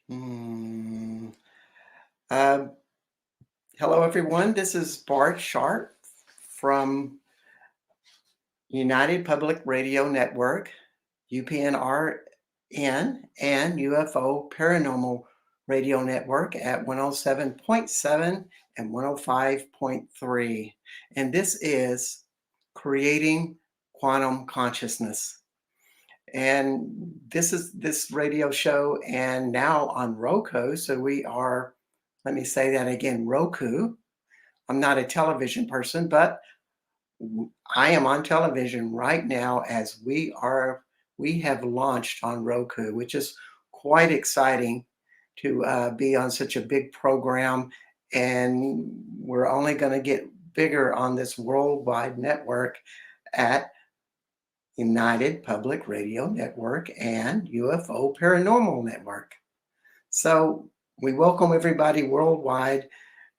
Mm. Uh, Hello, everyone. This is Bart Sharp from United Public Radio Network, UPNRN, and UFO Paranormal Radio Network at 107.7 and 105.3. And this is Creating Quantum Consciousness. And this is this radio show and now on Roku. So we are, let me say that again, Roku. I'm not a television person, but I am on television right now as we have launched on Roku, which is quite exciting to be on such a big program. And we're only going to get bigger on this worldwide network at United Public Radio Network and UFO Paranormal Network. So we welcome everybody worldwide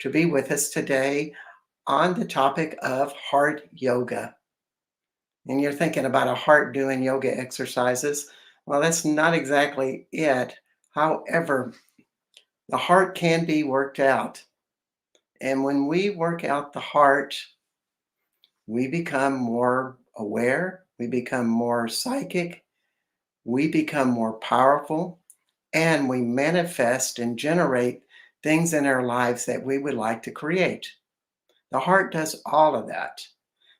to be with us today on the topic of heart yoga. And you're thinking about a heart doing yoga exercises. Well, that's not exactly it. However, the heart can be worked out. And when we work out the heart, we become more aware, we become more psychic, we become more powerful, and we manifest and generate things in our lives that we would like to create. The heart does all of that.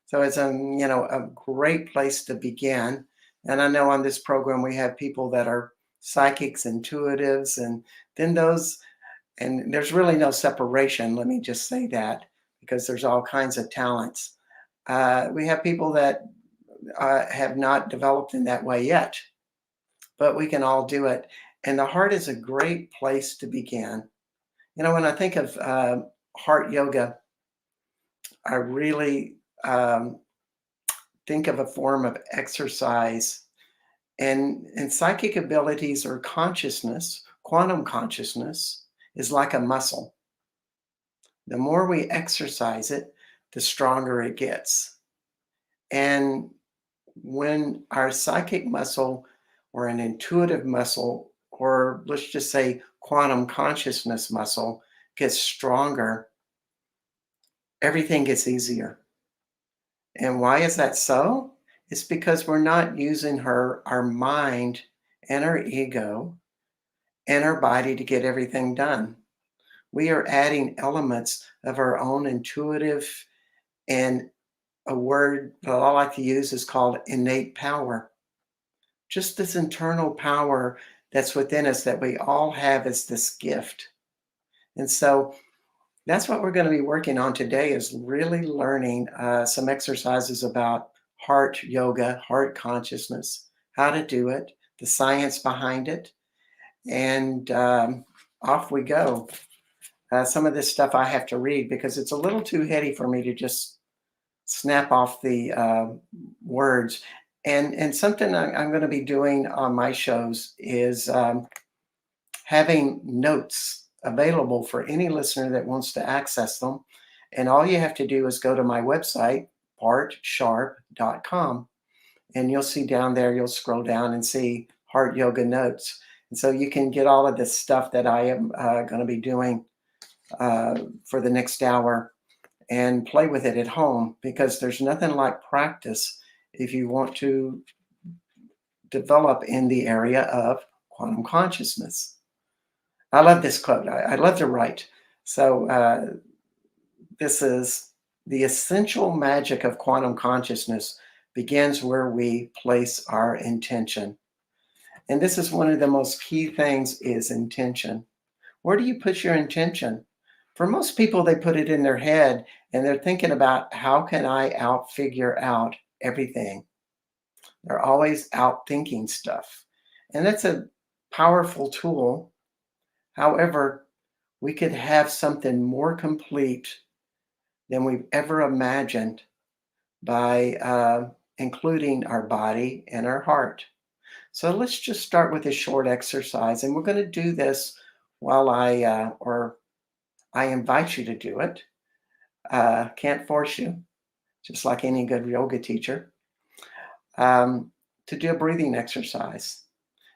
So it's a great place to begin. And I know on this program we have people that are psychics, intuitives, and then those, and there's really no separation. Let me just say that because there's all kinds of talents. We have people that have not developed in that way yet, but we can all do it. And the heart is a great place to begin. When I think of heart yoga, I really think of a form of exercise and psychic abilities or consciousness, quantum consciousness is like a muscle. The more we exercise it, the stronger it gets. And when our psychic muscle or an intuitive muscle, or let's just say quantum consciousness muscle gets stronger, everything gets easier. And why is that so? It's because we're not using our mind and our ego and our body to get everything done. We are adding elements of our own intuitive, and a word that I like to use is called innate power. Just this internal power that's within us that we all have as this gift. And so that's what we're going to be working on today is really learning some exercises about heart yoga, heart consciousness, how to do it, the science behind it, and off we go. Some of this stuff I have to read because it's a little too heady for me to just snap off the words. And something I'm going to be doing on my shows is having notes available for any listener that wants to access them. And all you have to do is go to my website, bartsharp.com, and you'll see down there, you'll scroll down and see Heart Yoga Notes. And so you can get all of this stuff that I am going to be doing for the next hour and play with it at home because there's nothing like practice if you want to develop in the area of quantum consciousness. I love this quote. I love to write. So this is the essential magic of quantum consciousness begins where we place our intention. And this is one of the most key things is intention. Where do you put your intention? For most people, they put it in their head and they're thinking about how can I figure out everything? They're always out thinking stuff. And that's a powerful tool. However, we could have something more complete than we've ever imagined by including our body and our heart. So let's just start with a short exercise, and we're going to do this while I invite you to do it. Can't force you, just like any good yoga teacher, um, to do a breathing exercise.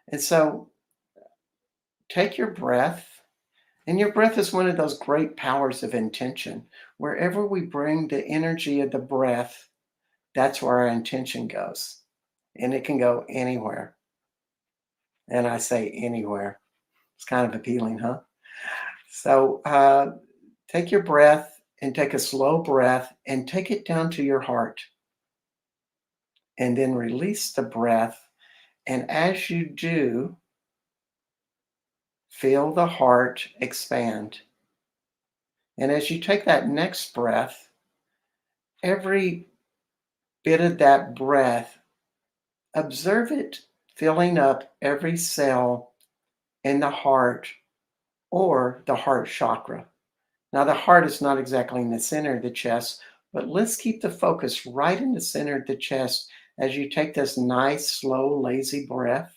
And so take your breath, and your breath is one of those great powers of intention. Wherever we bring the energy of the breath, that's where our intention goes. And it can go anywhere. And I say anywhere. It's kind of appealing, huh? So take your breath and take a slow breath and take it down to your heart. And then release the breath. And as you do, feel the heart expand. And as you take that next breath, every bit of that breath, observe it filling up every cell in the heart or the heart chakra. Now, the heart is not exactly in the center of the chest, but let's keep the focus right in the center of the chest as you take this nice, slow, lazy breath.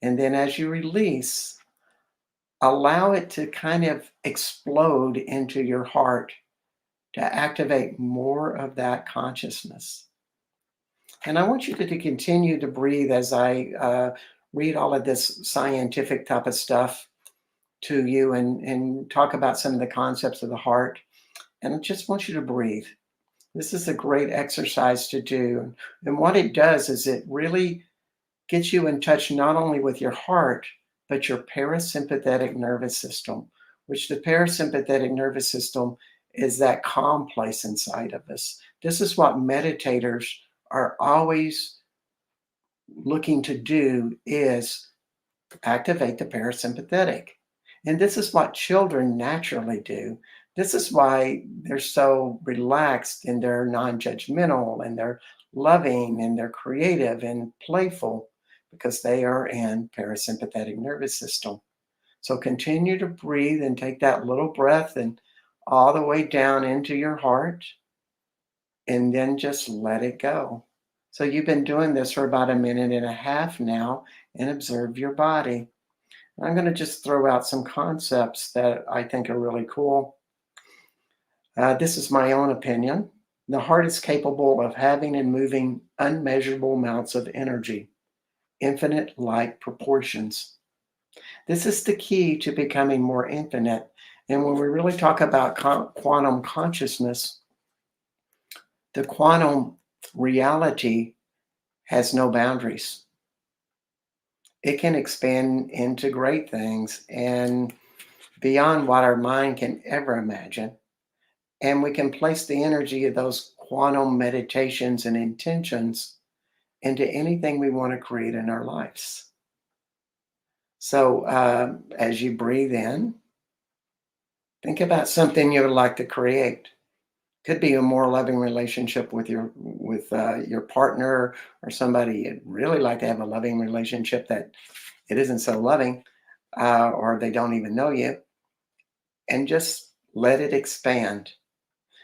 And then as you release, allow it to kind of explode into your heart to activate more of that consciousness. And I want you to continue to breathe as I read all of this scientific type of stuff to you and talk about some of the concepts of the heart. And I just want you to breathe. This is a great exercise to do. And what it does is it really gets you in touch not only with your heart, but your parasympathetic nervous system, which the parasympathetic nervous system is that calm place inside of us. This is what meditators are always looking to do is activate the parasympathetic. And this is what children naturally do. This is why they're so relaxed and they're non-judgmental and they're loving and they're creative and playful because they are in parasympathetic nervous system. So continue to breathe and take that little breath and all the way down into your heart and then just let it go. So you've been doing this for about a minute and a half now and observe your body. I'm going to just throw out some concepts that I think are really cool. This is my own opinion. The heart is capable of having and moving unmeasurable amounts of energy, infinite like proportions. This is the key to becoming more infinite. And when we really talk about quantum consciousness, the quantum reality has no boundaries. It can expand into great things and beyond what our mind can ever imagine. And we can place the energy of those quantum meditations and intentions into anything we want to create in our lives. So as you breathe in, think about something you would like to create. Could be a more loving relationship with your partner or somebody you'd really like to have a loving relationship that it isn't so loving, or they don't even know you, and just let it expand.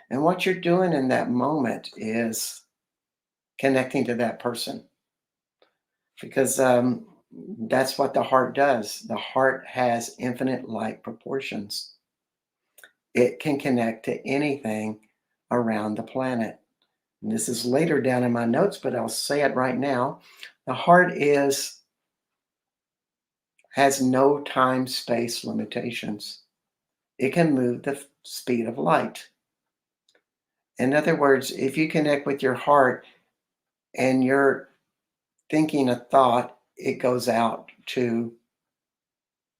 And what you're doing in that moment is connecting to that person because that's what the heart does. The heart has infinite light proportions. It can connect to anything around the planet. And this is later down in my notes, but I'll say it right now. The heart has no time space limitations. It can move the speed of light. In other words, if you connect with your heart and you're thinking a thought, it goes out to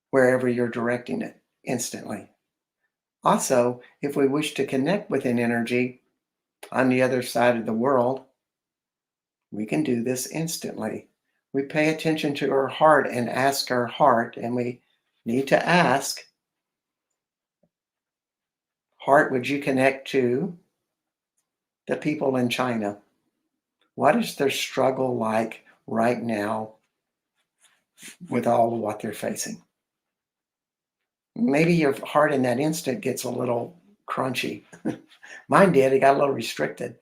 wherever you're directing it instantly. Also, if we wish to connect with an energy on the other side of the world, we can do this instantly. We pay attention to our heart and ask our heart, and we need to ask, heart, would you connect to the people in China? What is their struggle like right now with all of what they're facing? Maybe your heart in that instant gets a little crunchy. Mine did. It got a little restricted.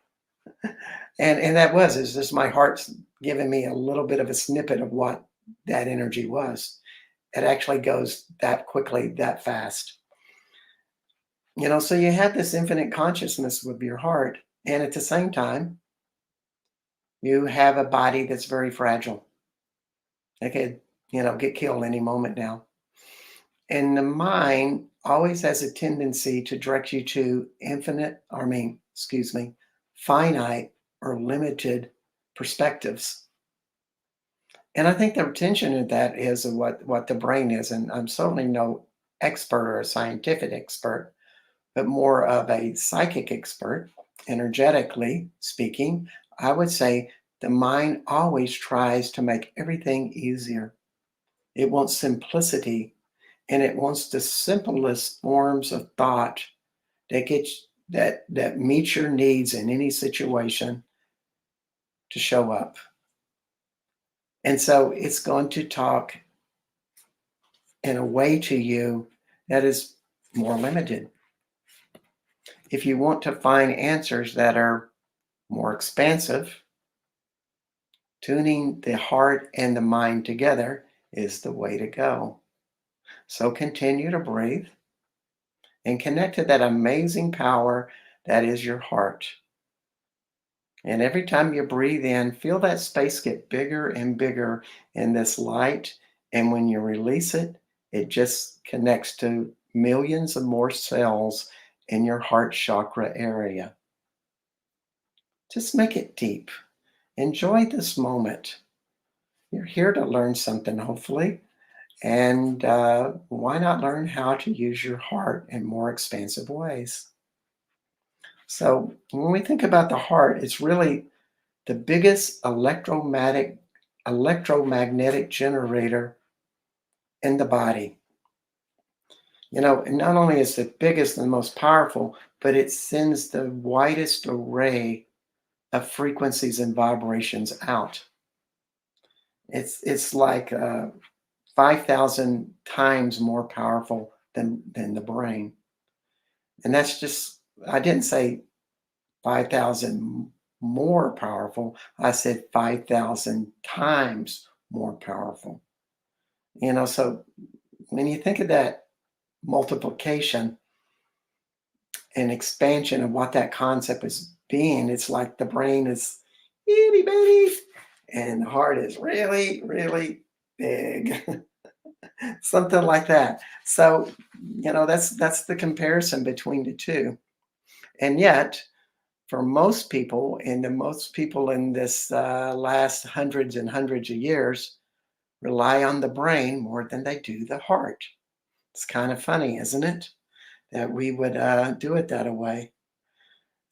And that was, is just my heart's giving me a little bit of a snippet of what that energy was. It actually goes that quickly, that fast. So you have this infinite consciousness with your heart. And at the same time, you have a body that's very fragile. It could, get killed any moment now. And the mind always has a tendency to direct you to finite or limited perspectives. And I think the intention of that is of what the brain is. And I'm certainly no expert or a scientific expert, but more of a psychic expert. Energetically speaking, I would say the mind always tries to make everything easier. It wants simplicity, and it wants the simplest forms of thought that meets your needs in any situation to show up. And so it's going to talk in a way to you that is more limited. If you want to find answers that are more expansive, tuning the heart and the mind together is the way to go. So continue to breathe and connect to that amazing power that is your heart. And every time you breathe in, feel that space get bigger and bigger in this light. And when you release it, it just connects to millions of more cells in your heart chakra area. Just make it deep. Enjoy this moment. You're here to learn something, hopefully. And why not learn how to use your heart in more expansive ways? So, when we think about the heart, it's really the biggest electromagnetic generator in the body. And not only is it biggest and most powerful, but it sends the widest array of frequencies and vibrations out. It's like 5,000 times more powerful than the brain. And that's just, I didn't say 5,000 more powerful. I said 5,000 times more powerful. So when you think of that multiplication and expansion of what that concept is being, it's like the brain is itty bitty and the heart is really, really big. Something like that. So, that's the comparison between the two. And yet, for most people, and the most people in this last hundreds and hundreds of years, rely on the brain more than they do the heart. It's kind of funny, isn't it? That we would do it that way.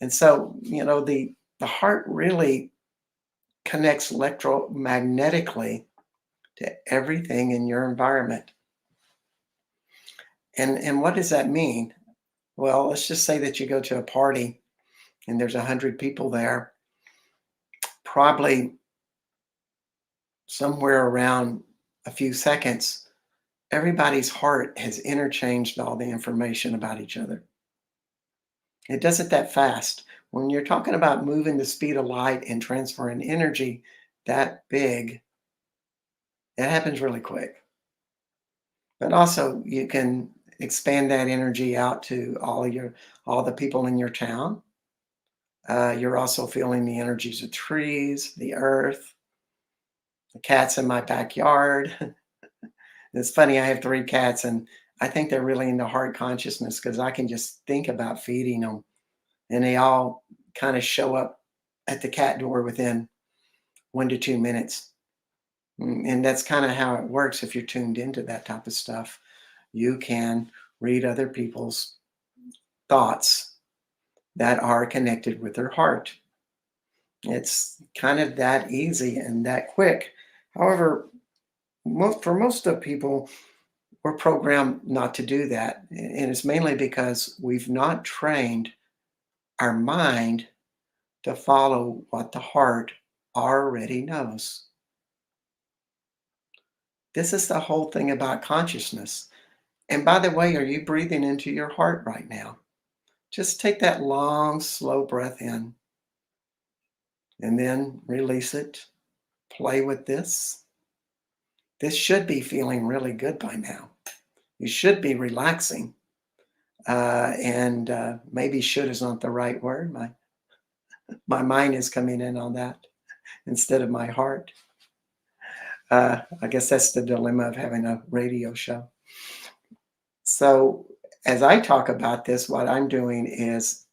And so, the heart really connects electromagnetically to everything in your environment. And what does that mean? Well, let's just say that you go to a party and there's 100 people there. Probably somewhere around a few seconds, everybody's heart has interchanged all the information about each other. It does it that fast. When you're talking about moving the speed of light and transferring energy that big, it happens really quick. But also you can expand that energy out to all the people in your town. You're also feeling the energies of trees, the earth, the cats in my backyard. It's funny, I have 3 cats, and I think they're really into heart consciousness because I can just think about feeding them, and they all kinda show up at the cat door within 1 to 2 minutes. And that's kinda how it works if you're tuned into that type of stuff. You can read other people's thoughts that are connected with their heart. It's kind of that easy and that quick. However, for most of people, we're programmed not to do that. And it's mainly because we've not trained our mind to follow what the heart already knows. This is the whole thing about consciousness. And by the way, are you breathing into your heart right now? Just take that long, slow breath in and then release it. Play with this. This should be feeling really good by now. You should be relaxing. And maybe should is not the right word. My mind is coming in on that instead of my heart. I guess that's the dilemma of having a radio show. So, as I talk about this, what I'm doing is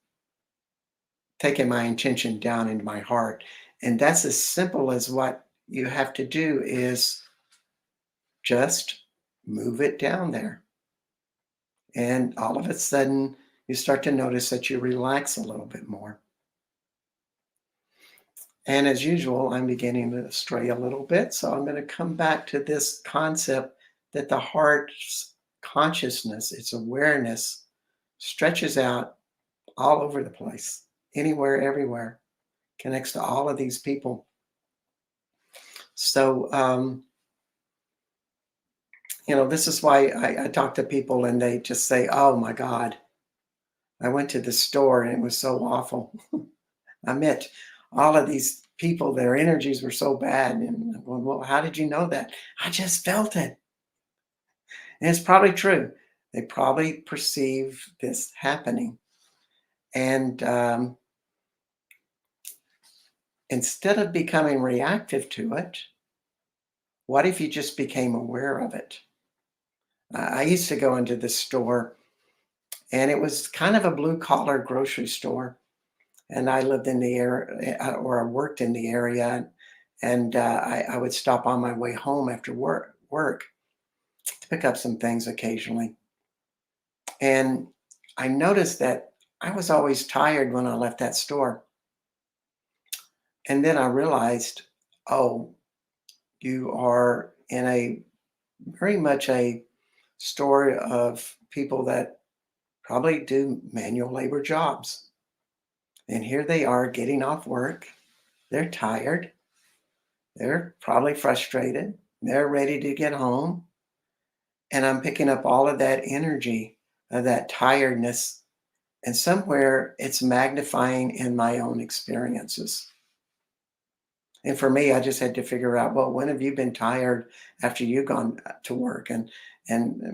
taking my intention down into my heart. And that's as simple as what you have to do is just move it down there. And all of a sudden, you start to notice that you relax a little bit more. And as usual, I'm beginning to stray a little bit. So I'm going to come back to this concept that the heart's consciousness, its awareness, stretches out all over the place, anywhere, everywhere, connects to all of these people. So, this is why I talk to people and they just say, oh my God, I went to the store and it was so awful. I met all of these people, their energies were so bad. And I'm going, well, how did you know that? I just felt it. And it's probably true. They probably perceive this happening. And instead of becoming reactive to it, what if you just became aware of it? I used to go into the store, and it was kind of a blue collar grocery store. And I lived in the area, or I worked in the area, and I would stop on my way home after work to pick up some things occasionally. And I noticed that I was always tired when I left that store. And then I realized, oh, you are in a very much a story of people that probably do manual labor jobs. And here they are getting off work. They're tired. They're probably frustrated. They're ready to get home. And I'm picking up all of that energy, of that tiredness. And somewhere it's magnifying in my own experiences. And for me, I just had to figure out, well, when have you been tired after you've gone to work? And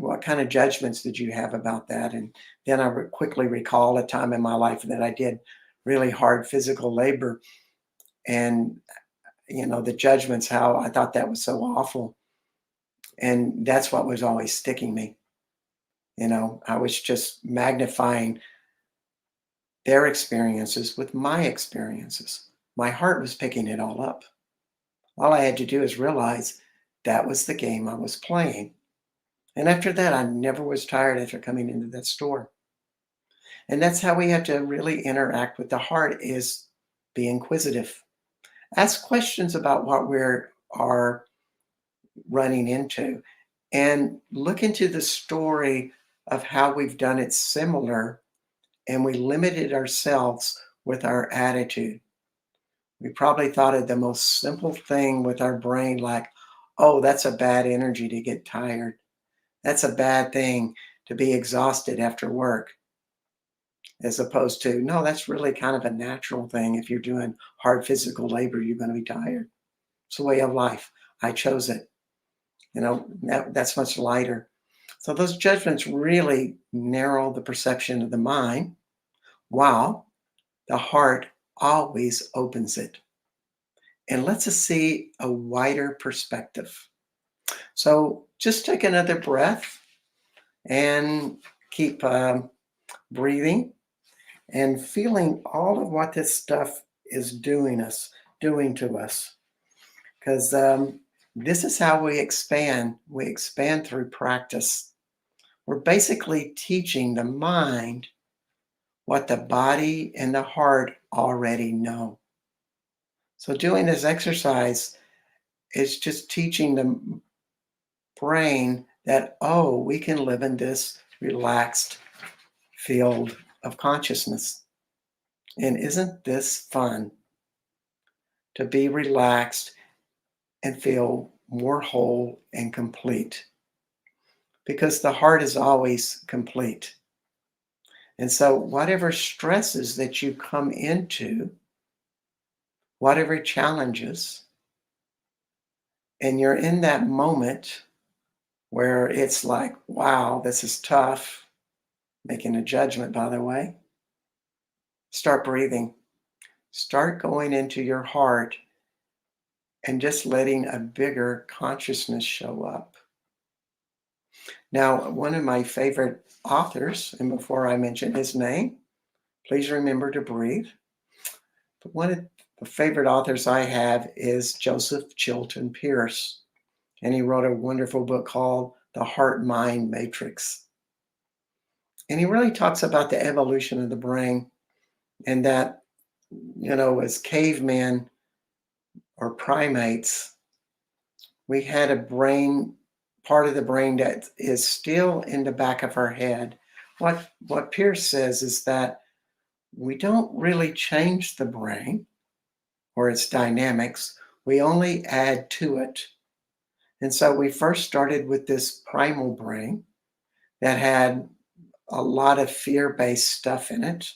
what kind of judgments did you have about that? And then I quickly recall a time in my life that I did really hard physical labor. And, the judgments, how I thought that was so awful. And that's what was always sticking me. I was just magnifying their experiences with my experiences. My heart was picking it all up. All I had to do is realize that was the game I was playing. And after that, I never was tired after coming into that store. And that's how we have to really interact with the heart is be inquisitive. Ask questions about what we are running into and look into the story of how we've done it similar and we limited ourselves with our attitude. We probably thought of the most simple thing with our brain, like, oh, that's a bad energy to get tired. That's a bad thing to be exhausted after work, as opposed to, no, that's really kind of a natural thing. If you're doing hard physical labor, you're going to be tired. It's a way of life. I chose it. That's much lighter. So those judgments really narrow the perception of the mind, while the heart always opens it and lets us see a wider perspective. So just take another breath and keep breathing and feeling all of what this stuff is doing to us. Because this is how we expand. We expand through practice. We're basically teaching the mind what the body and the heart already know. So doing this exercise is just teaching the brain that, oh, we can live in this relaxed field of consciousness. And isn't this fun to be relaxed and feel more whole and complete? Because the heart is always complete. And so, whatever stresses that you come into, whatever challenges, and you're in that moment where it's like, wow, this is tough, making a judgment, by the way, start breathing. Start going into your heart and just letting a bigger consciousness show up. Now, one of my favorite authors, and before I mention his name, please remember to breathe. But one of the favorite authors I have is Joseph Chilton Pierce, and he wrote a wonderful book called The Heart Mind Matrix. And he really talks about the evolution of the brain, and that, as cavemen or primates, we had a brain, part of the brain that is still in the back of our head. What Pierce says is that we don't really change the brain or its dynamics, we only add to it. And so we first started with this primal brain that had a lot of fear-based stuff in it,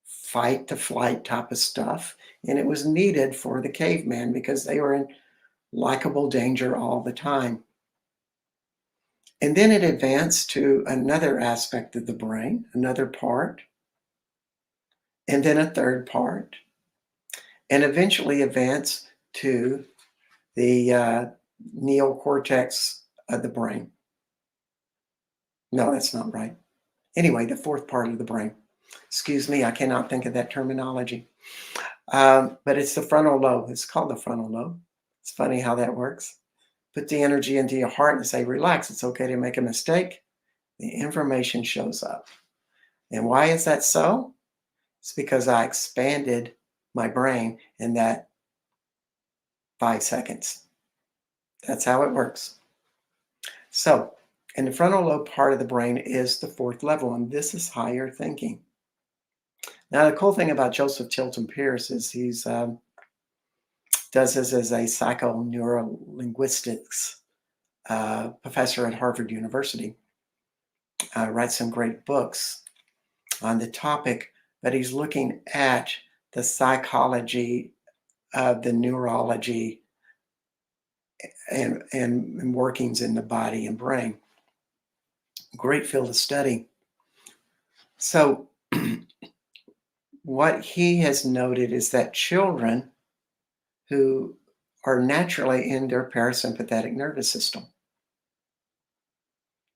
fight to flight type of stuff. And it was needed for the caveman because they were in likable danger all the time. And then it advanced to another aspect of the brain, another part, and then a third part, and eventually advanced to the neocortex of the brain. No, that's not right. Anyway, the fourth part of the brain. Excuse me, I cannot think of that terminology. But it's the frontal lobe. It's called the frontal lobe. It's funny how that works. Put the energy into your heart and say, relax, it's okay to make a mistake. The information shows up. And why is that so? It's because I expanded my brain in that 5 seconds. That's how it works. So, and the frontal lobe part of the brain is the fourth level, and this is higher thinking. Now, the cool thing about Joseph Chilton Pierce is he's does this as a psychoneurolinguistics professor at Harvard University. Writes some great books on the topic, but he's looking at the psychology of the neurology and workings in the body and brain. Great field of study. So what he has noted is that children who are naturally in their parasympathetic nervous system,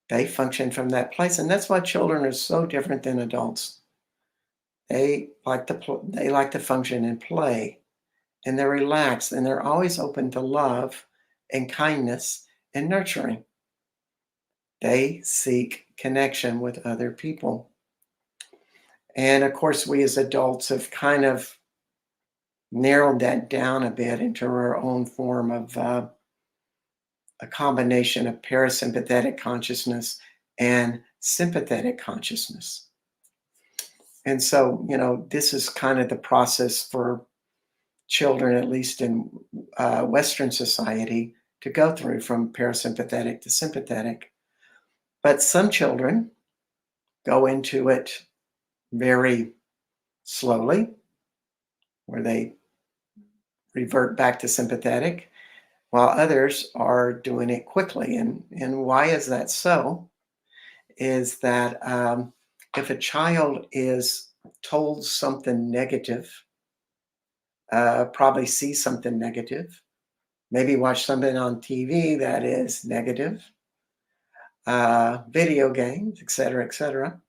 they function from that place. And that's why children are so different than adults. They like to function and play, and they're relaxed, and they're always open to love and kindness and nurturing. They seek connection with other people. And of course, we as adults have kind of narrowed that down a bit into our own form of a combination of parasympathetic consciousness and sympathetic consciousness. And so, this is kind of the process for children, at least in Western society, to go through from parasympathetic to sympathetic. But some children go into it very slowly, where they revert back to sympathetic, while others are doing it quickly. And why is that so? Is that if a child is told something negative, probably sees something negative, maybe watch something on TV that is negative, video games, et cetera,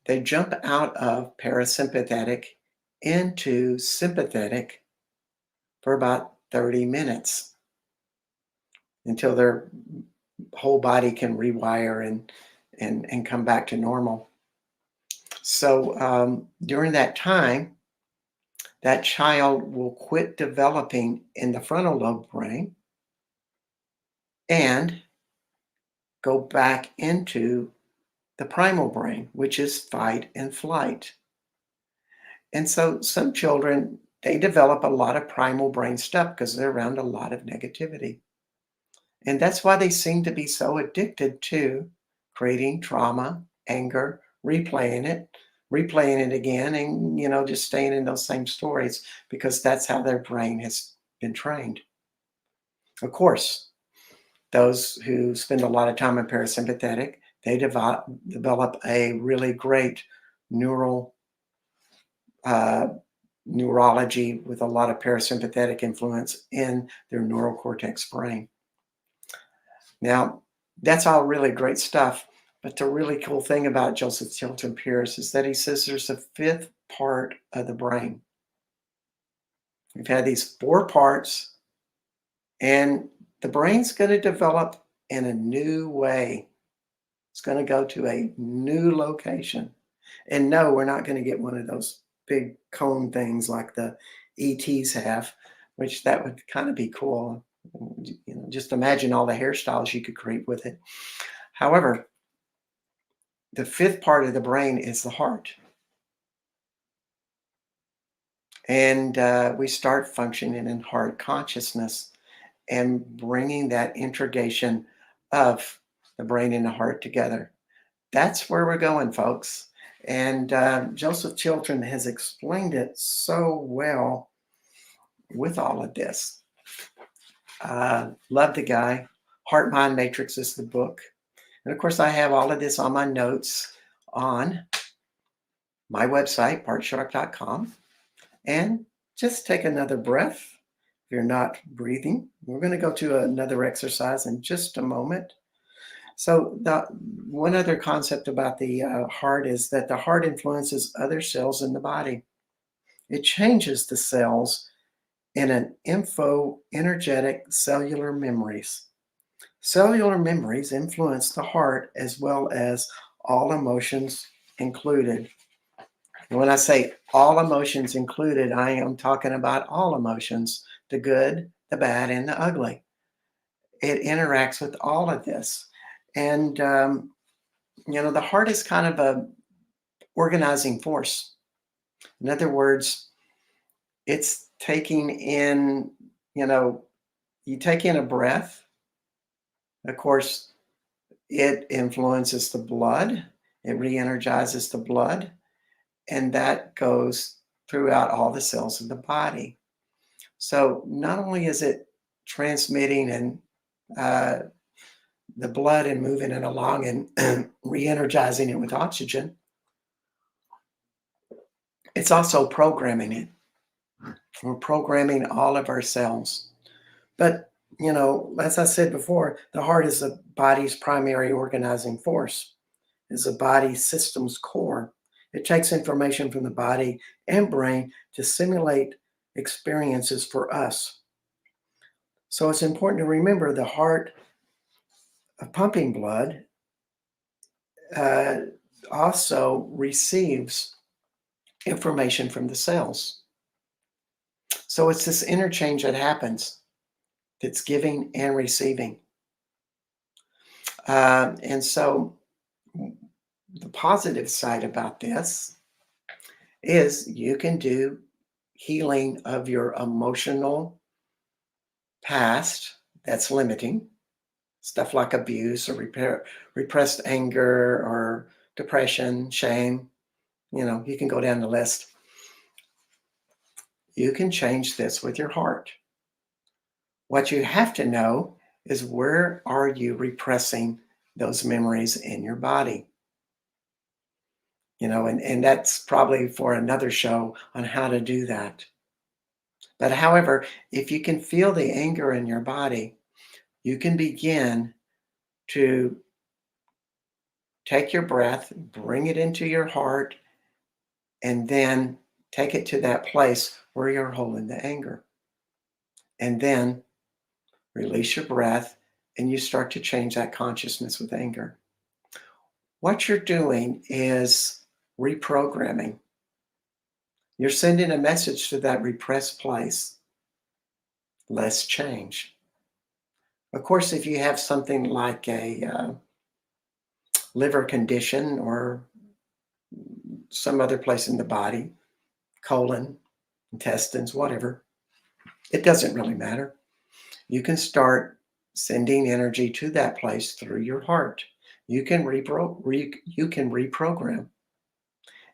they jump out of parasympathetic into sympathetic for about 30 minutes until their whole body can rewire and come back to normal. So during that time, that child will quit developing in the frontal lobe brain and go back into the primal brain, which is fight and flight. And so some children, they develop a lot of primal brain stuff because they're around a lot of negativity. And that's why they seem to be so addicted to creating trauma, anger, replaying it again, and just staying in those same stories because that's how their brain has been trained. Of course, those who spend a lot of time in parasympathetic, they develop a really great neural neurology with a lot of parasympathetic influence in their neural cortex brain. Now, That's all really great stuff. But the really cool thing about Joseph Chilton Pierce is that he says there's a fifth part of the brain. We've had these four parts, and the brain's going to develop in a new way. It's going to go to a new location. And no, we're not going to get one of those big cone things like the ETs have, which that would kind of be cool. Just imagine all the hairstyles you could create with it. However, the fifth part of the brain is the heart. And we start functioning in heart consciousness and bringing that integration of the brain and the heart together. That's where we're going, folks. And Joseph Chilton has explained it so well with all of this. Love the guy. Heart Mind Matrix is the book. And of course, I have all of this on my notes on my website, partsharp.com. And just take another breath. If you're not breathing, we're going to go to another exercise in just a moment. So the one other concept about the heart is that the heart influences other cells in the body. It changes the cells in an energetic cellular memories. Cellular memories influence the heart as well as all emotions included. And when I say all emotions included, I am talking about all emotions, the good, the bad, and the ugly. It interacts with all of this. And, the heart is kind of a organizing force. In other words, it's taking in, you take in a breath. Of course, it influences the blood. It re-energizes the blood. And that goes throughout all the cells of the body. So not only is it transmitting and the blood and moving it along and re-energizing it with oxygen, it's also programming it. We're programming all of our cells. But, as I said before, the heart is the body's primary organizing force, is the body system's core. It takes information from the body and brain to simulate experiences for us. So it's important to remember the heart pumping blood uh, also receives information from the cells. So it's this interchange that happens that's giving and receiving. And so the positive side about this is you can do healing of your emotional past that's limiting, stuff like abuse or repressed anger or depression, shame. You can go down the list. You can change this with your heart. What you have to know is, where are you repressing those memories in your body? And that's probably for another show on how to do that. But however, if you can feel the anger in your body, you can begin to take your breath, bring it into your heart, and then take it to that place where you're holding the anger. And then release your breath, and you start to change that consciousness with anger. What you're doing is reprogramming. You're sending a message to that repressed place. Let's change. Of course, if you have something like a liver condition or some other place in the body, colon, intestines, whatever, it doesn't really matter. You can start sending energy to that place through your heart. You can reprogram.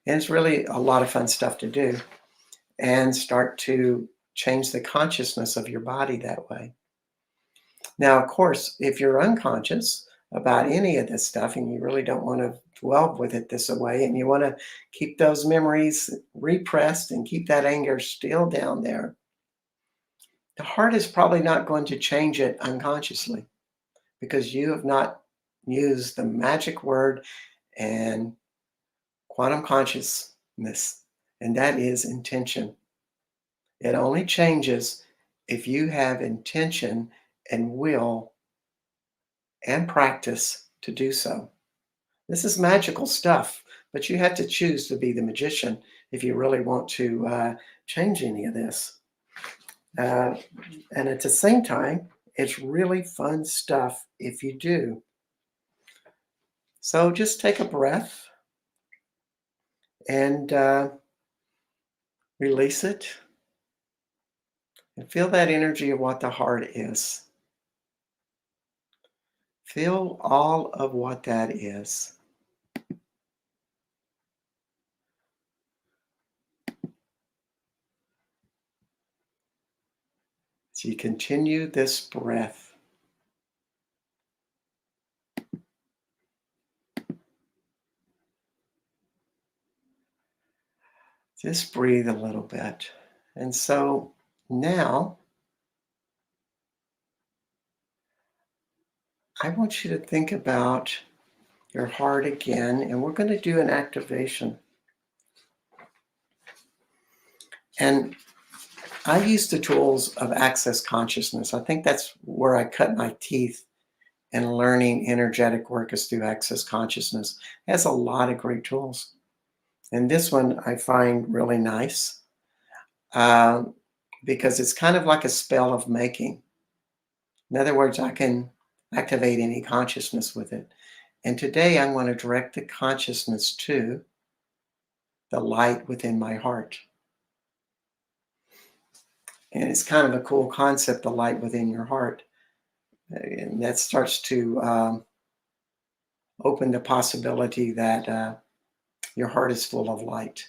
And it's really a lot of fun stuff to do, and start to change the consciousness of your body that way. Now, of course, if you're unconscious about any of this stuff and you really don't want to dwell with it this way, and you want to keep those memories repressed and keep that anger still down there, the heart is probably not going to change it unconsciously, because you have not use the magic word and quantum consciousness, and that is intention. It only changes if you have intention and will and practice to do so. This is magical stuff, but you have to choose to be the magician if you really want to change any of this. Uh, and at the same time, it's really fun stuff if you do. So just take a breath and release it and feel that energy of what the heart is. Feel all of what that is. So you continue this breath. Just breathe a little bit. And so now I want you to think about your heart again, and we're going to do an activation. And I use the tools of Access Consciousness. I think that's where I cut my teeth in learning energetic work is through Access Consciousness. It has a lot of great tools. And this one I find really nice um, because it's kind of like a spell of making. In other words, I can activate any consciousness with it. And today I'm going to direct the consciousness to the light within my heart. And it's kind of a cool concept, the light within your heart. And that starts to open the possibility that your heart is full of light.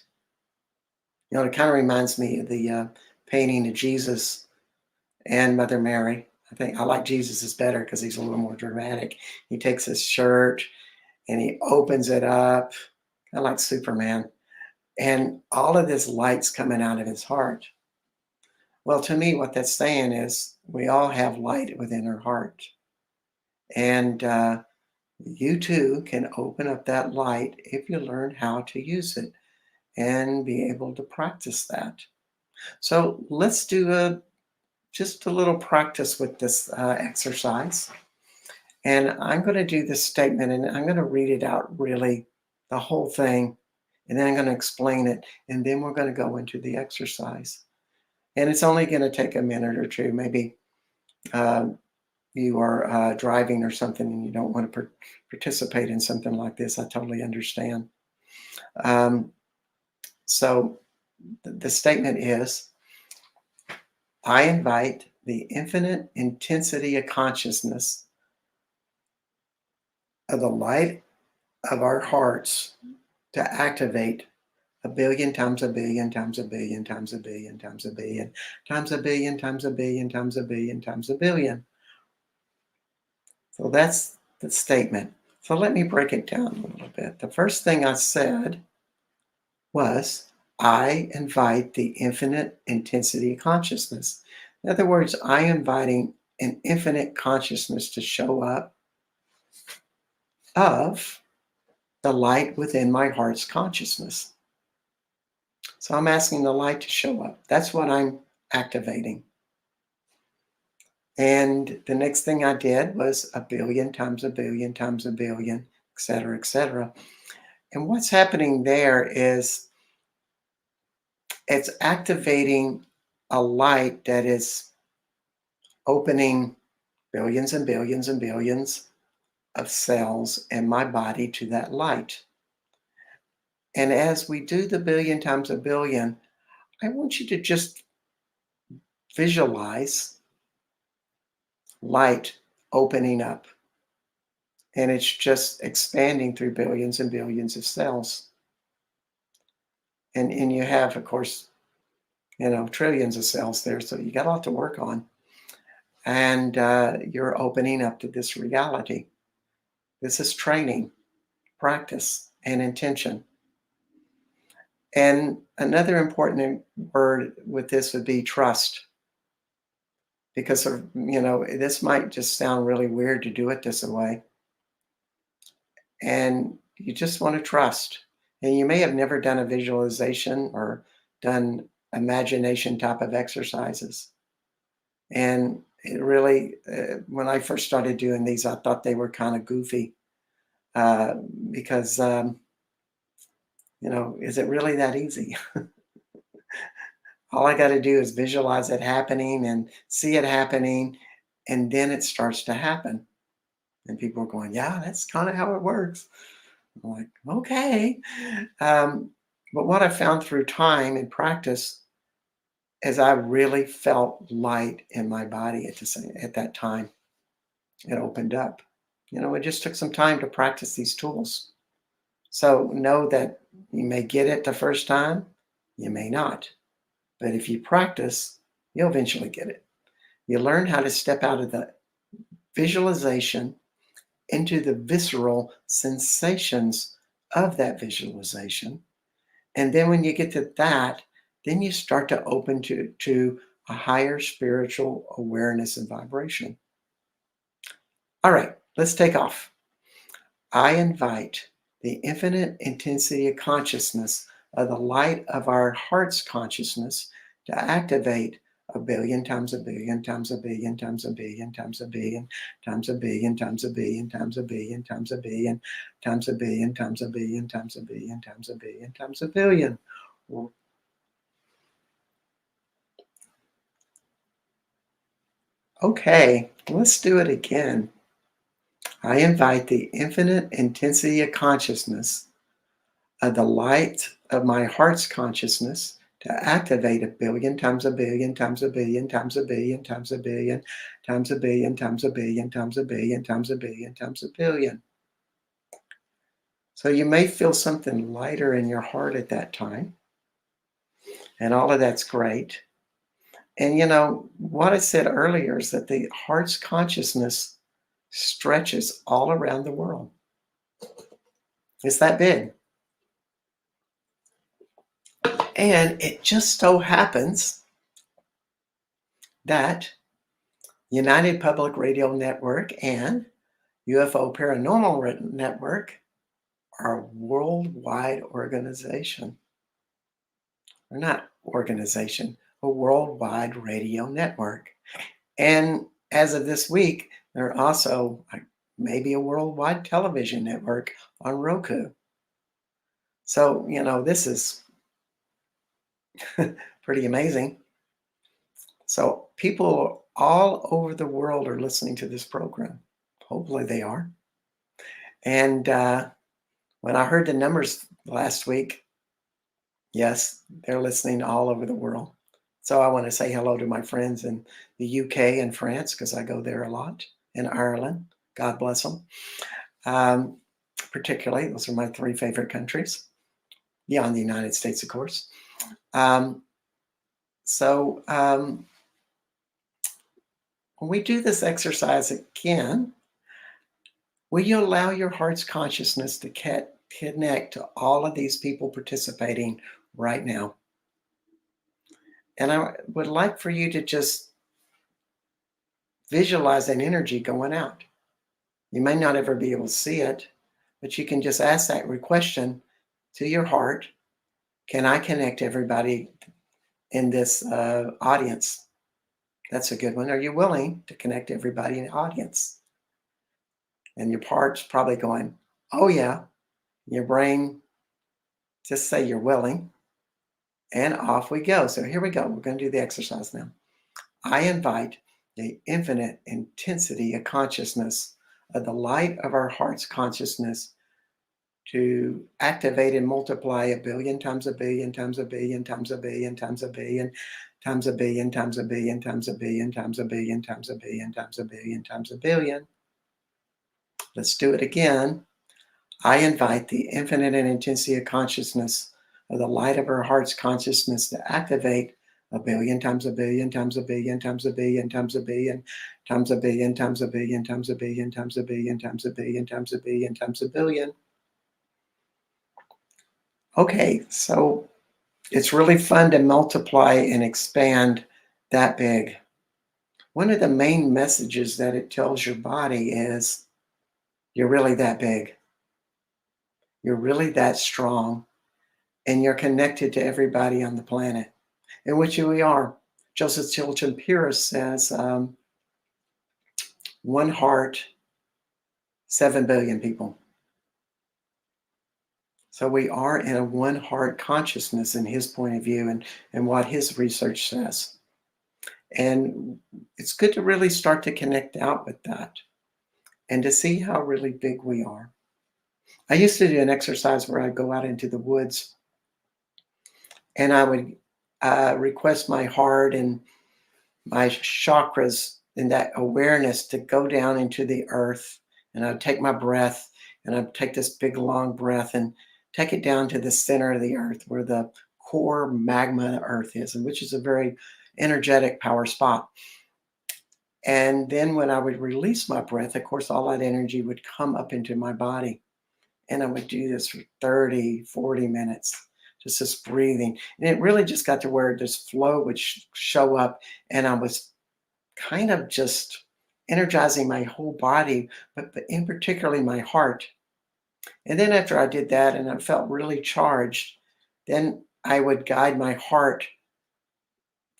You know, it kind of reminds me of the painting of Jesus and Mother Mary. I think I like Jesus's better because he's a little more dramatic. He takes his shirt and he opens it up, kind of like Superman. And all of this light's coming out of his heart. Well, to me, what that's saying is we all have light within our heart. And you too can open up that light if you learn how to use it and be able to practice that. So let's do just a little practice with this exercise. And I'm going to do this statement and I'm going to read it out really, the whole thing. And then I'm going to explain it. And then we're going to go into the exercise. And it's only going to take a minute or two. Maybe you are driving or something and you don't want to participate in something like this. I totally understand. So the statement is, I invite the infinite intensity of consciousness of the light of our hearts to activate a billion times a billion times a billion times a billion times a billion times a billion times a billion times a billion times a billion. So that's the statement. So let me break it down a little bit. The first thing I said was, I invite the infinite intensity of consciousness. In other words, I am inviting an infinite consciousness to show up of the light within my heart's consciousness. So I'm asking the light to show up. That's what I'm activating. And the next thing I did was a billion times a billion times a billion, et cetera, et cetera. And what's happening there is it's activating a light that is opening billions and billions and billions of cells in my body to that light. And as we do the billion times a billion, I want you to just visualize light opening up. And it's just expanding through billions and billions of cells. And you have, of course, trillions of cells there. So you got a lot to work on. And you're opening up to this reality. This is training, practice, and intention. And another important word with this would be trust. Because this might just sound really weird to do it this way. And you just want to trust. And you may have never done a visualization or done imagination type of exercises. And it really, when I first started doing these, I thought they were kind of goofy uh, because, is it really that easy? All I got to do is visualize it happening and see it happening, and then it starts to happen. And people are going, yeah, that's kind of how it works. I'm like, okay. Um, but what I found through time and practice is I really felt light in my body at that time. It opened up. It just took some time to practice these tools. So know that you may get it the first time, you may not. But if you practice, you'll eventually get it. You learn how to step out of the visualization into the visceral sensations of that visualization. And then when you get to that, then you start to open to a higher spiritual awareness and vibration. All right, let's take off. I invite the infinite intensity of consciousness of the light of our heart's consciousness to activate a billion times a billion times a billion times a billion times a billion times a billion times a billion times a billion times a billion times a billion times a billion times a billion times a billion times a billion. Okay, let's do it again. I invite the infinite intensity of consciousness of the light of my heart's consciousness to activate a billion times a billion times a billion times a billion times a billion times a billion times a billion times a billion times a billion times a billion. So you may feel something lighter in your heart at that time. And all of that's great. And what I said earlier is that the heart's consciousness stretches all around the world. It's that big. And it just so happens that United Public Radio Network and UFO Paranormal Network are a worldwide organization. They're not organization, a worldwide radio network. And as of this week, they're also maybe a worldwide television network on Roku. So, this is pretty amazing. So people all over the world are listening to this program. Hopefully they are. And when I heard the numbers last week, yes, they're listening all over the world. So I want to say hello to my friends in the UK and France because I go there a lot, in Ireland. God bless them. Particularly, those are my three favorite countries, beyond the United States, of course. Um, so when we do this exercise again, will you allow your heart's consciousness to connect to all of these people participating right now? And I would like for you to just visualize that energy going out. You may not ever be able to see it, but you can just ask that question to your heart. Can I connect everybody in this audience? That's a good one. Are you willing to connect everybody in the audience? And your heart's probably going, oh, yeah. Your brain, just say you're willing. And off we go. So here we go. We're going to do the exercise now. I invite the infinite intensity of consciousness of the light of our heart's consciousness to activate and multiply a billion times a billion times a billion times a billion times a billion times a billion times a billion times a billion times a billion times a billion times a billion times a billion. Let's do it again. I invite the infinite and intensity of consciousness of the light of our heart's consciousness to activate a billion times a billion times a billion times a billion times a billion times a billion times a billion times a billion times a billion times a billion times a billion times a billion. Okay, so it's really fun to multiply and expand that big. One of the main messages that it tells your body is you're really that big. You're really that strong, and you're connected to everybody on the planet, in which we are. Joseph Chilton Pierce says, one heart, 7 billion people. So we are in a one heart consciousness in his point of view and what his research says. And it's good to really start to connect out with that and to see how really big we are. I used to do an exercise where I'd go out into the woods and I would request my heart and my chakras and that awareness to go down into the earth. And I'd take my breath and I'd take this big long breath and take it down to the center of the earth where the core magma earth is, and which is a very energetic power spot. And then when I would release my breath, of course, all that energy would come up into my body. And I would do this for 30, 40 minutes, just this breathing. And it really just got to where this flow would show up. And I was kind of just energizing my whole body, but in particularly my heart. And then after I did that and I felt really charged, then I would guide my heart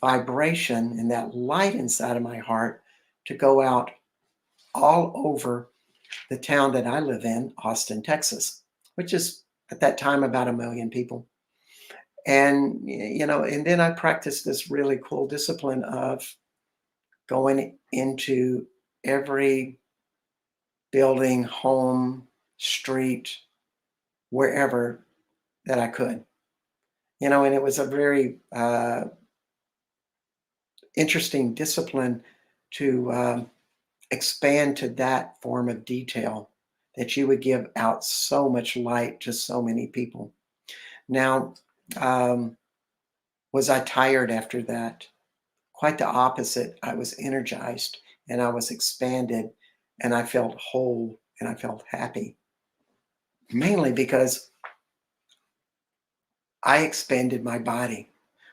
vibration and that light inside of my heart to go out all over the town that I live in, Austin, Texas, which is at that time about 1 million people. And, and then I practiced this really cool discipline of going into every building, home, street, wherever that I could. And it was a very interesting discipline to expand to that form of detail that you would give out so much light to so many people. Now, was I tired after that? Quite the opposite. I was energized and I was expanded and I felt whole and I felt happy. Mainly because I expanded my body.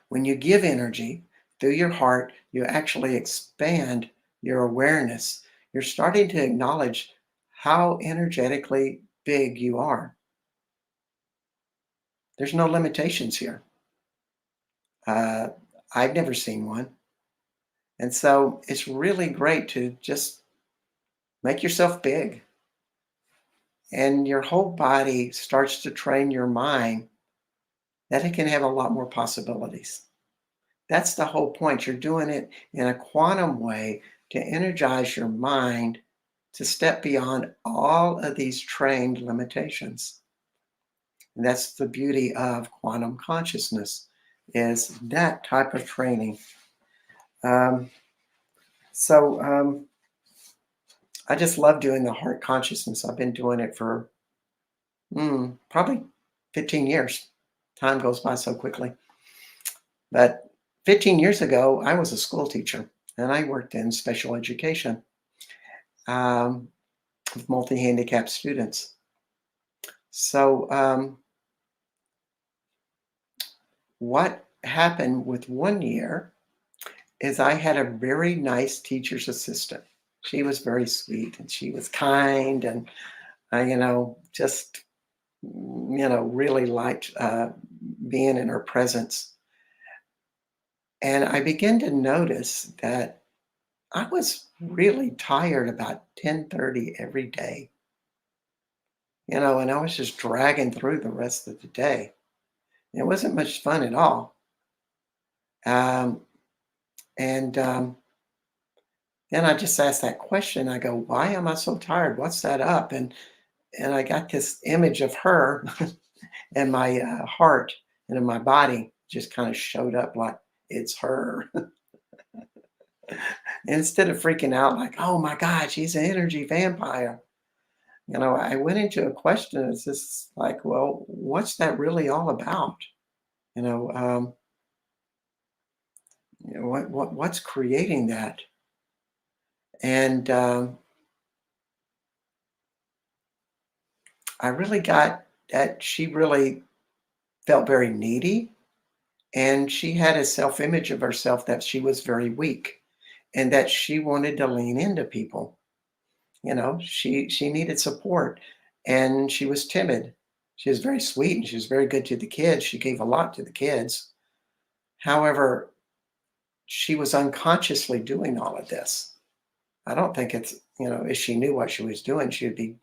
When you give energy through your heart, you actually expand your awareness. You're starting to acknowledge how energetically big you are. There's no limitations here. Uh, I've never seen one. And so it's really great to just make yourself big. And your whole body starts to train your mind that it can have a lot more possibilities. That's the whole point. You're doing it in a quantum way to energize your mind to step beyond all of these trained limitations. And that's the beauty of quantum consciousness, is that type of training. Um, so I just love doing the heart consciousness. I've been doing it for probably 15 years. Time goes by so quickly. But 15 years ago, I was a school teacher and I worked in special education um, with multi-handicapped students. So what happened with one year is I had a very nice teacher's assistant. She was very sweet and she was kind and, just, really liked being in her presence. And I began to notice that I was really tired about 10:30 every day, and I was just dragging through the rest of the day. It wasn't much fun at all. Um, and then I just asked that question. I go, "Why am I so tired? What's that up?" And I got this image of her and my heart and in my body just kind of showed up like it's her. Instead of freaking out like, "Oh my God, she's an energy vampire." I went into a question. It's just like, well, what's that really all about? You know, um, what's creating that? And I really got that she really felt very needy, and she had a self-image of herself that she was very weak, and that she wanted to lean into people. She needed support, and she was timid. She was very sweet and she was very good to the kids. She gave a lot to the kids. However, she was unconsciously doing all of this. I don't think it's, if she knew what she was doing, she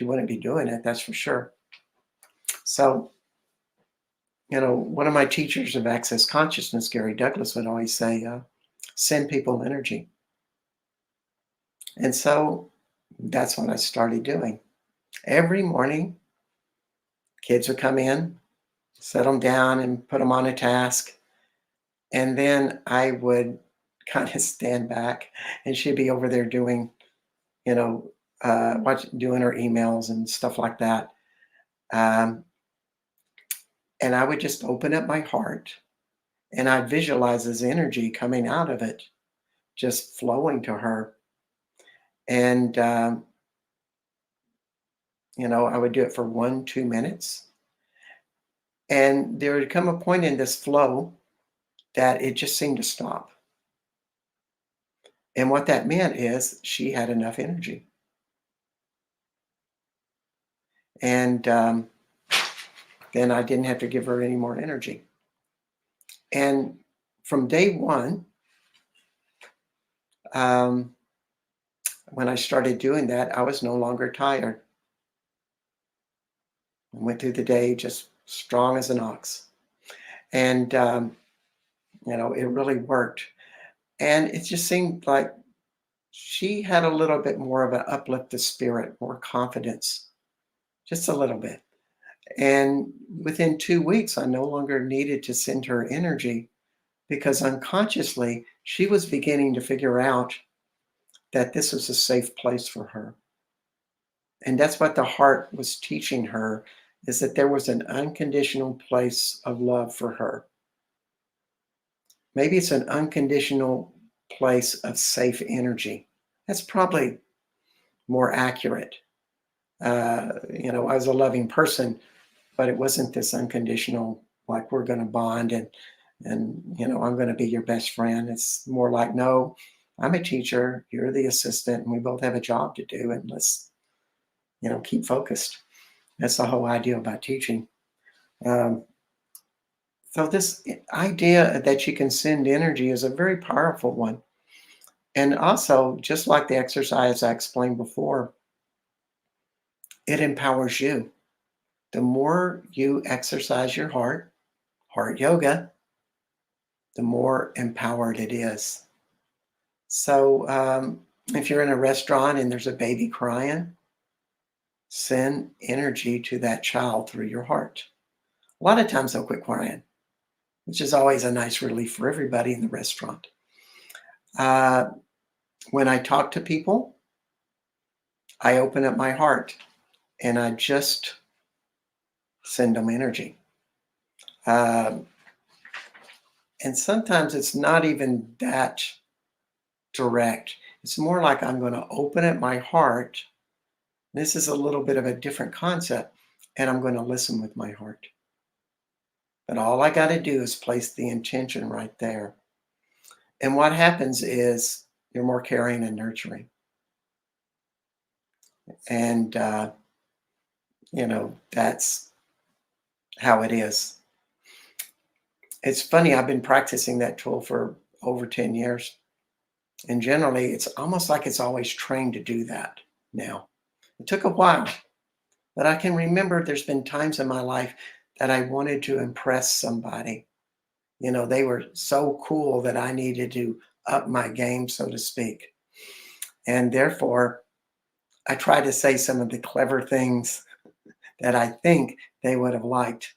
wouldn't be doing it, that's for sure. So, one of my teachers of Access Consciousness, Gary Douglas, would always say, send people energy. And so that's what I started doing. Every morning, kids would come in, set them down, and put them on a task. And then I would kind of stand back, and she'd be over there doing, doing her emails and stuff like that. Um, and I would just open up my heart, and I'd visualize this energy coming out of it, just flowing to her. And, I would do it for 1, 2 minutes. And there would come a point in this flow that it just seemed to stop. And what that meant is she had enough energy. And then I didn't have to give her any more energy. And from day one, when I started doing that, I was no longer tired. I went through the day just strong as an ox. And, it really worked. And it just seemed like she had a little bit more of an uplifted spirit, more confidence, just a little bit. And within 2 weeks, I no longer needed to send her energy because unconsciously she was beginning to figure out that this was a safe place for her. And that's what the heart was teaching her, is that there was an unconditional place of love for her. Maybe it's an unconditional place of safe energy. That's probably more accurate. I was a loving person, but it wasn't this unconditional, like we're going to bond and I'm going to be your best friend. It's more like, no, I'm a teacher, you're the assistant, and we both have a job to do, and let's keep focused. That's the whole idea about teaching. Um, so this idea that you can send energy is a very powerful one. And also, just like the exercise I explained before, it empowers you. The more you exercise your heart yoga, the more empowered it is. So if you're in a restaurant and there's a baby crying, send energy to that child through your heart. A lot of times they'll quit crying, which is always a nice relief for everybody in the restaurant. When I talk to people, I open up my heart and I just send them energy. And sometimes it's not even that direct. It's more like I'm going to open up my heart. This is a little bit of a different concept, and I'm going to listen with my heart. But all I got to do is place the intention right there. And what happens is you're more caring and nurturing. And, that's how it is. It's funny, I've been practicing that tool for over 10 years. And generally, it's almost like it's always trained to do that now. It took a while, but I can remember there's been times in my life that I wanted to impress somebody. They were so cool that I needed to up my game, so to speak. And therefore, I try to say some of the clever things that I think they would have liked.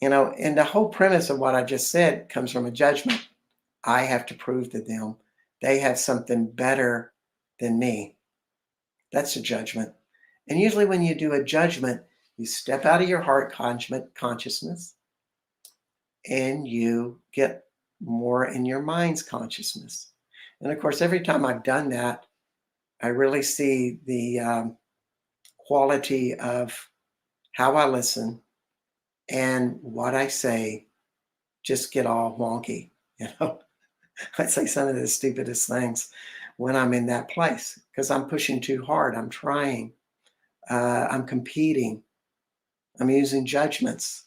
And the whole premise of what I just said comes from a judgment. I have to prove to them they have something better than me. That's a judgment. And usually when you do a judgment, you step out of your heart consciousness and you get more in your mind's consciousness. And of course, every time I've done that, I really see the quality of how I listen and what I say just get all wonky. I say some of the stupidest things when I'm in that place because I'm pushing too hard. I'm trying. I'm competing. I'm using judgments,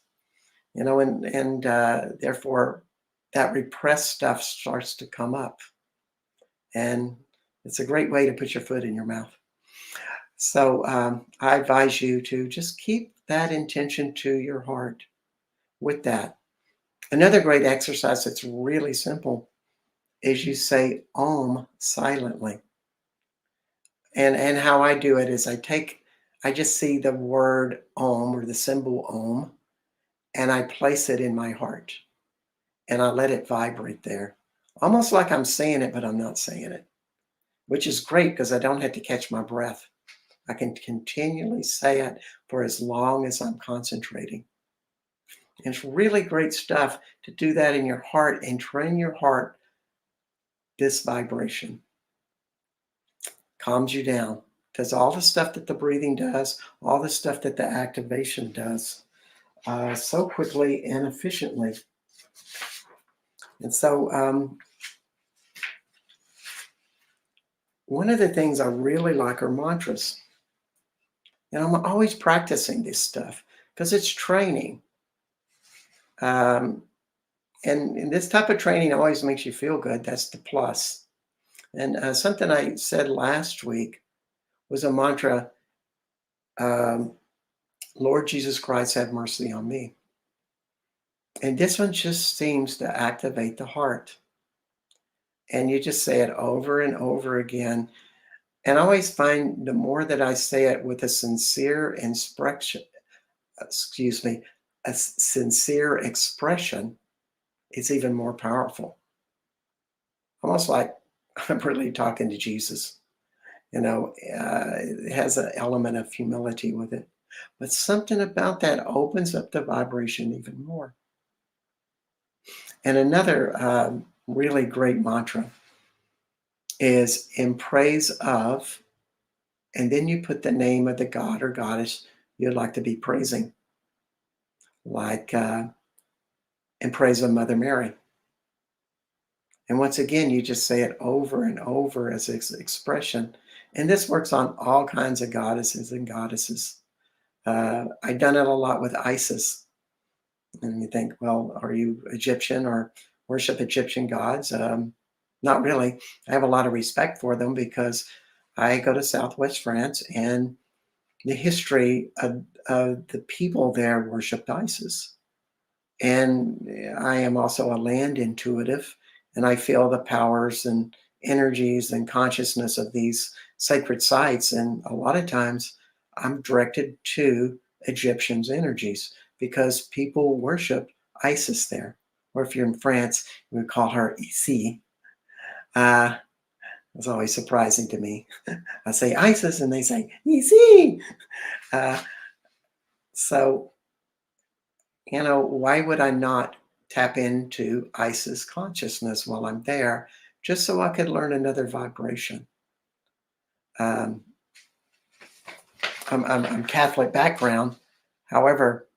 and therefore that repressed stuff starts to come up. And it's a great way to put your foot in your mouth. So I advise you to just keep that intention to your heart with that. Another great exercise that's really simple is you say Om silently. And how I do it is I just see the word Om or the symbol Om, and I place it in my heart and I let it vibrate there. Almost like I'm saying it, but I'm not saying it, which is great because I don't have to catch my breath. I can continually say it for as long as I'm concentrating. And it's really great stuff to do that in your heart and train your heart this vibration. Calms you down. Does all the stuff that the breathing does, all the stuff that the activation does, so quickly and efficiently. And so, one of the things I really like are mantras. And I'm always practicing this stuff because it's training. Um, and this type of training always makes you feel good. That's the plus. And something I said last week was a mantra, um, Lord Jesus Christ, have mercy on me. And this one just seems to activate the heart. And you just say it over and over again. And I always find the more that I say it with a sincere expression, excuse me, a sincere expression, it's even more powerful. Almost like I'm really talking to Jesus. It has an element of humility with it. But something about that opens up the vibration even more. And another really great mantra is in praise of, and then you put the name of the god or goddess you'd like to be praising, like in praise of Mother Mary. And once again, you just say it over and over as expression. And this works on all kinds of goddesses and goddesses. I've done it a lot with Isis. And you think, well, are you Egyptian or worship Egyptian gods? Not really. I have a lot of respect for them because I go to Southwest France and the history of the people there worshiped Isis. And I am also a land intuitive, and I feel the powers and energies and consciousness of these sacred sites. And a lot of times I'm directed to Egyptians' energies because people worship Isis there. Or if you're in France, you would call her Isis. It's always surprising to me. I say Isis and they say Isis. Uh, so why would I not tap into Isis consciousness while I'm there, just so I could learn another vibration? Um, I'm Catholic background, however,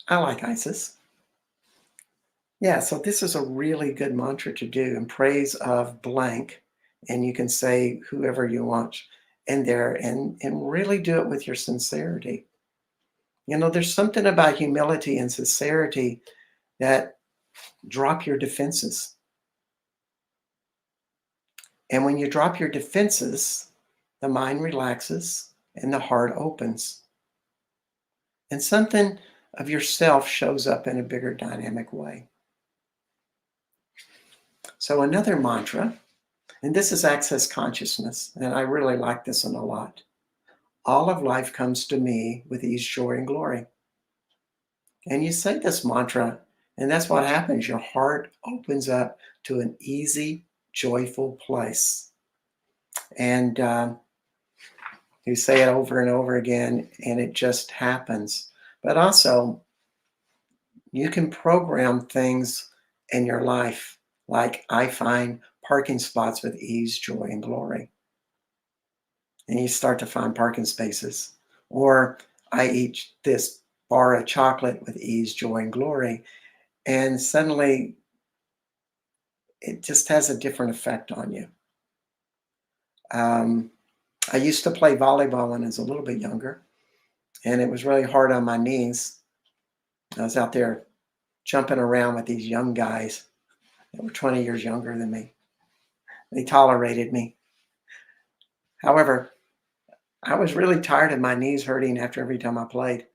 I like Isis. Yeah, so this is a really good mantra to do in praise of blank, and you can say whoever you want in there, and really do it with your sincerity. There's something about humility and sincerity that drop your defenses. And when you drop your defenses, the mind relaxes and the heart opens. And something of yourself shows up in a bigger dynamic way. So another mantra, and this is access consciousness, and I really like this one a lot. All of life comes to me with ease, joy, and glory. And you say this mantra, and that's what happens. Your heart opens up to an easy, joyful place. And you say it over and over again, and it just happens. But also, you can program things in your life, like I find parking spots with ease, joy, and glory. And you start to find parking spaces. Or I eat this bar of chocolate with ease, joy, and glory. And suddenly, it just has a different effect on you. I used to play volleyball when I was a little bit younger. and it was really hard on my knees. I was out there jumping around with these young guys that were 20 years younger than me. They tolerated me. However, I was really tired of my knees hurting after every time I played.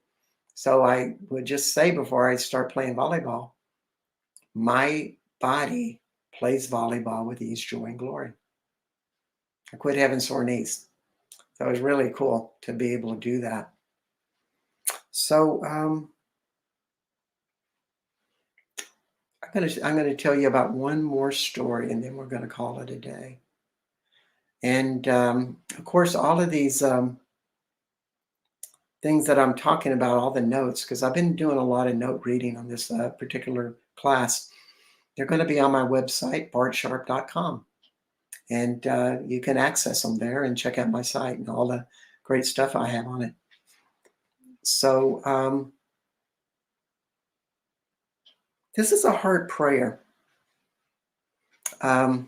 So I would just say before I start playing volleyball, my body plays volleyball with ease, joy, and glory. I quit having sore knees. So it was really cool to be able to do that. So I'm gonna tell you about one more story, and then we're gonna call it a day. And of course, all of these things that I'm talking about, all the notes, because I've been doing a lot of note reading on this particular class. They're going to be on my website, bartsharp.com. And you can access them there and check out my site and all the great stuff I have on it. So this is a hard prayer. I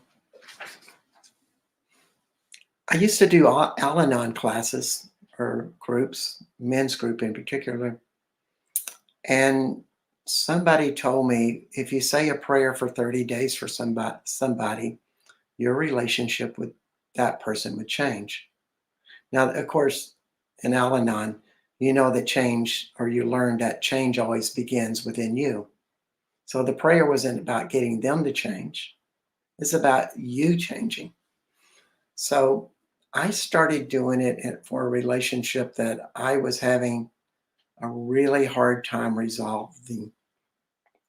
used to do Al-Anon classes or groups, men's group in particular. And somebody told me if you say a prayer for 30 days for somebody, your relationship with that person would change. Now, of course, in Al-Anon, you know that change, or you learn that change always begins within you. So the prayer wasn't about getting them to change. It's about you changing. So I started doing it for a relationship that I was having a really hard time resolving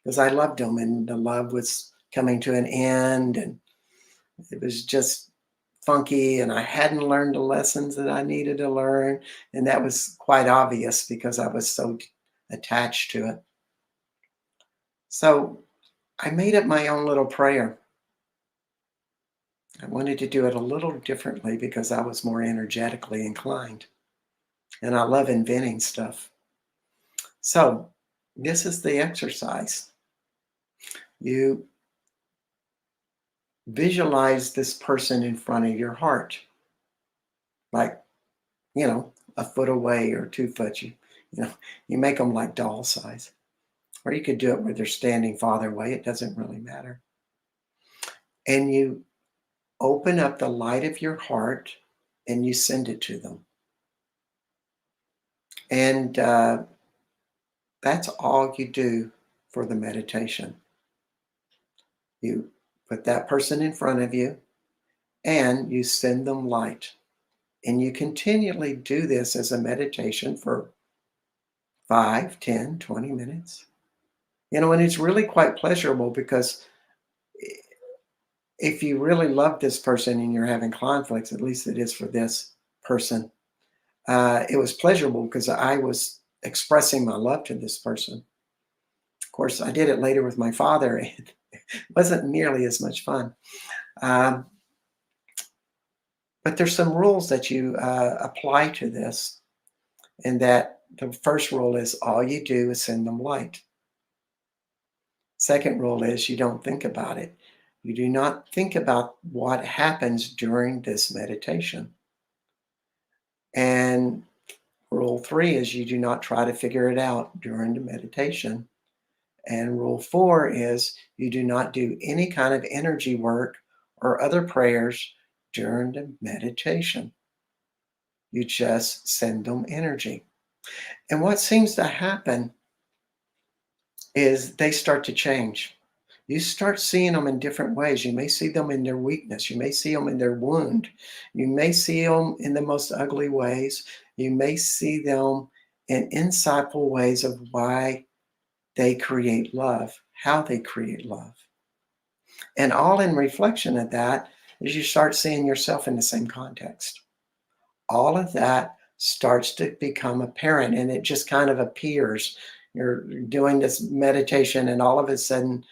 because I loved him and the love was coming to an end and it was just funky and I hadn't learned the lessons that I needed to learn. And that was quite obvious because I was so attached to it. So I made up my own little prayer. I wanted to do it a little differently because I was more energetically inclined. And I love inventing stuff. So this is the exercise. You visualize this person in front of your heart, like, a foot away or 2 foot. You make them like doll size. Or you could do it where they're standing farther away. It doesn't really matter. And you open up the light of your heart and you send it to them. And that's all you do for the meditation. You put that person in front of you and you send them light. And you continually do this as a meditation for 5, 10, 20 minutes. And it's really quite pleasurable because if you really love this person and you're having conflicts, at least it is for this person, it was pleasurable because I was expressing my love to this person. Of course, I did it later with my father, and it wasn't nearly as much fun. Um, but there's some rules that you apply to this, and that the first rule is all you do is send them light. Second rule is you don't think about it. You do not think about what happens during this meditation. And rule 3 is you do not try to figure it out during the meditation. And rule 4 is you do not do any kind of energy work or other prayers during the meditation. You just send them energy. And what seems to happen is they start to change. You start seeing them in different ways. You may see them in their weakness. You may see them in their wound. You may see them in the most ugly ways. You may see them in insightful ways of why they create love, how they create love. And all in reflection of that is you start seeing yourself in the same context. All of that starts to become apparent and it just kind of appears. You're doing this meditation and all of a sudden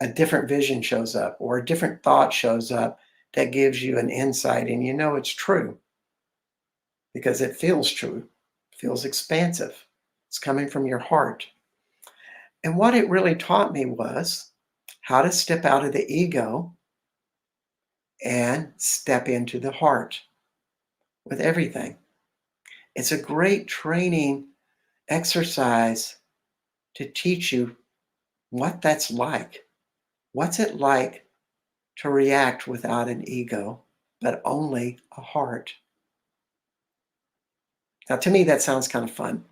a different vision shows up or a different thought shows up that gives you an insight and it's true because it feels true, it feels expansive. It's coming from your heart. And what it really taught me was how to step out of the ego and step into the heart with everything. It's a great training exercise to teach you what that's like. What's it like to react without an ego, but only a heart? Now, to me, that sounds kind of fun.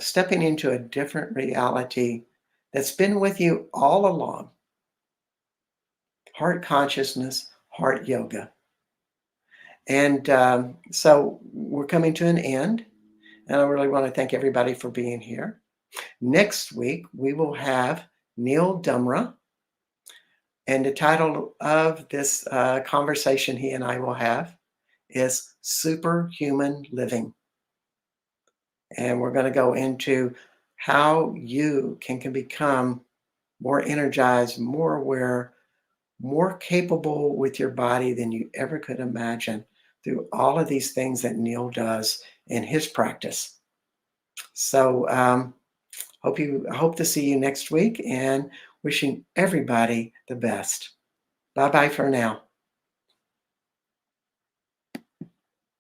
Stepping into a different reality that's been with you all along. Heart consciousness, heart yoga. And so we're coming to an end. And I really want to thank everybody for being here. Next week, we will have Neil Dumra. And the title of this conversation he and I will have is Superhuman Living. And we're going to go into how you can become more energized, more aware, more capable with your body than you ever could imagine through all of these things that Neil does in his practice. So I hope to see you next week, and wishing everybody the best. Bye bye for now.